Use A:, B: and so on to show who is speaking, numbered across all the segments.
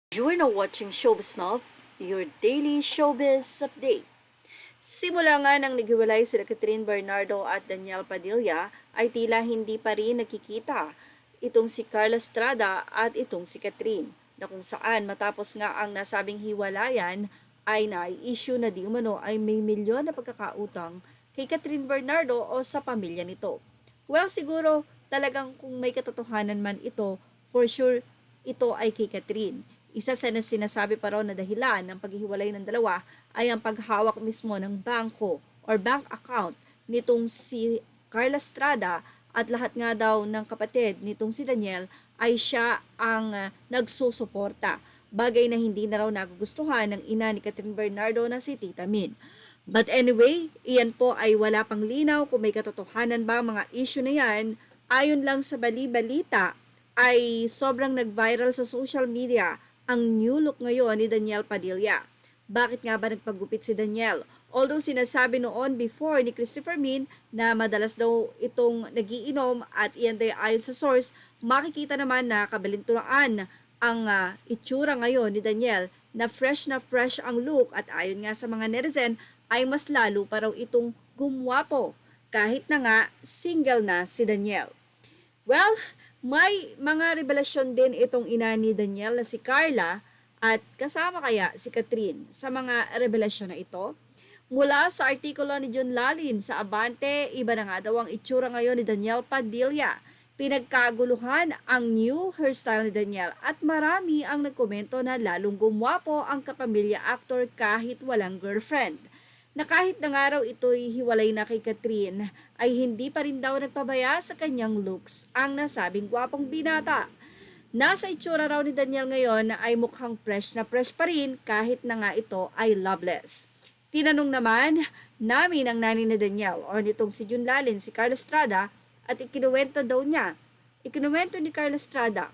A: You're now watching Showbiz Snob, your daily showbiz update. Simula nga nang naghiwalay sila Catherine Bernardo at Daniel Padilla ay tila hindi pa rin nakikita itong si Carla Estrada at itong si Catherine, na kung saan matapos nga ang nasabing hiwalayan ay na-issue na di umano ay may milyon na pagkakautang kay Catherine Bernardo o sa pamilya nito. Well, siguro talagang kung may katotohanan man ito, for sure ito ay kay Catherine. Isa sa sinasabi pa raw na dahilan ng paghihiwalay ng dalawa ay ang paghawak mismo ng bangko or bank account nitong si Carla Estrada, at lahat nga daw ng kapatid nitong si Daniel ay siya ang nagsusuporta. Bagay na hindi na raw nagugustuhan ng ina ni Catherine Bernardo na si Tita Min. But anyway, iyan po ay wala pang linaw kung may katotohanan ba mga issue na yan. Ayon lang sa bali-balita ay sobrang nag-viral sa social media ang new look ngayon ni Daniel Padilla. Bakit nga ba nagpagupit si Daniel? Although sinasabi noon before ni Christopher Min na madalas daw itong nagiinom at iyan day ayon sa source, makikita naman na kabalintunaan ang itsura ngayon ni Daniel na fresh ang look, at ayon nga sa mga netizen ay mas lalo pa raw itong gumwapo kahit na nga single na si Daniel. Well, may mga revelasyon din itong ina ni Daniel na si Carla, at kasama kaya si Catherine sa mga revelasyon na ito? Mula sa artikulo ni John Lalin sa Abante, iba na nga daw ang itsura ngayon ni Daniel Padilla. Pinagkaguluhan ang new hairstyle ni Daniel at marami ang nagkomento na lalong gumwapo ang kapamilya actor kahit walang girlfriend, na kahit na nga raw ito'y hiwalay na kay Catherine, ay hindi pa rin daw nagpabaya sa kanyang looks ang nasabing gwapong binata. Nasa itsura raw ni Daniel ngayon na ay mukhang fresh na fresh pa rin kahit na nga ito ay loveless. Tinanong naman namin ang nani ni Daniel or nitong si Jun Lalin, si Carla Estrada, at ikinuwento ni Carla Estrada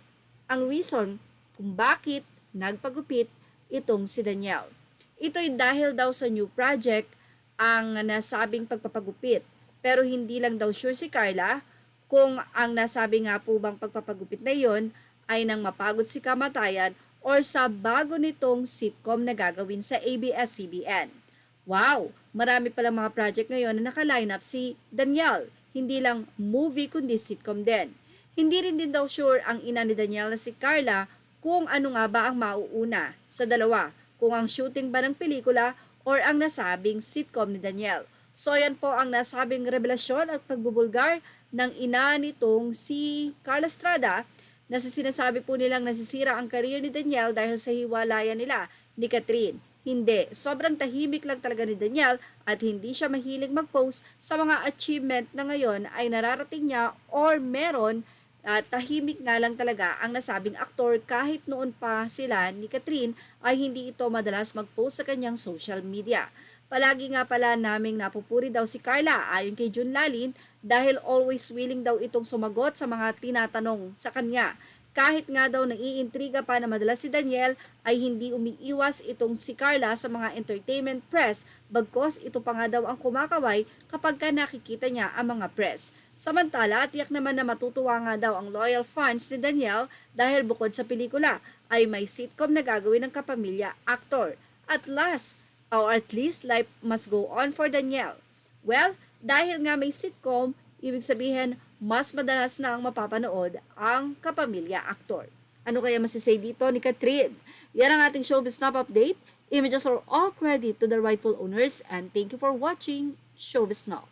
A: ang reason kung bakit nagpagupit itong si Daniel. Ito'y dahil daw sa new project ang nasabing pagpapagupit. Pero hindi lang daw sure si Carla kung ang nasabi nga po bang pagpapagupit na yon ay nang mapagod si kamatayan or sa bago nitong sitcom na gagawin sa ABS-CBN. Wow! Marami pala mga project ngayon na naka-line up si Daniel. Hindi lang movie kundi sitcom din. Hindi rin din daw sure ang ina ni Daniel na si Carla kung ano nga ba ang mauuna sa dalawa, kung ang shooting ba ng pelikula or ang nasabing sitcom ni Daniel. So yan po ang nasabing revelasyon at pagbubulgar ng ina nitong si Carla Estrada, na sinasabi po nilang nasisira ang career ni Daniel dahil sa hiwalayan nila ni Catherine. Hindi, sobrang tahimik lang talaga ni Daniel at hindi siya mahilig mag-post sa mga achievement na ngayon ay nararating niya or meron. At tahimik nga lang talaga ang nasabing aktor kahit noon pa sila ni Catherine ay hindi ito madalas mag-post sa kanyang social media. Palagi nga pala naming napupuri daw si Carla ayon kay Jun Lalin dahil always willing daw itong sumagot sa mga tinatanong sa kanya. Kahit nga daw naiintriga pa na madalas si Daniel ay hindi umiiwas itong si Carla sa mga entertainment press, bagkos ito pa nga daw ang kumakaway kapag ka nakikita niya ang mga press. Samantala, tiyak naman na matutuwa nga daw ang loyal fans ni Daniel dahil bukod sa pelikula ay may sitcom na gagawin ng kapamilya actor. At last, or at least life must go on for Daniel. Well, dahil nga may sitcom, ibig sabihin mas madalas na ang mapapanood ang kapamilya actor. Ano kaya masisay dito ni Catherine? Yan ang ating Showbiz Snap Update. Images are all credit to the rightful owners, and thank you for watching Showbiz Snap.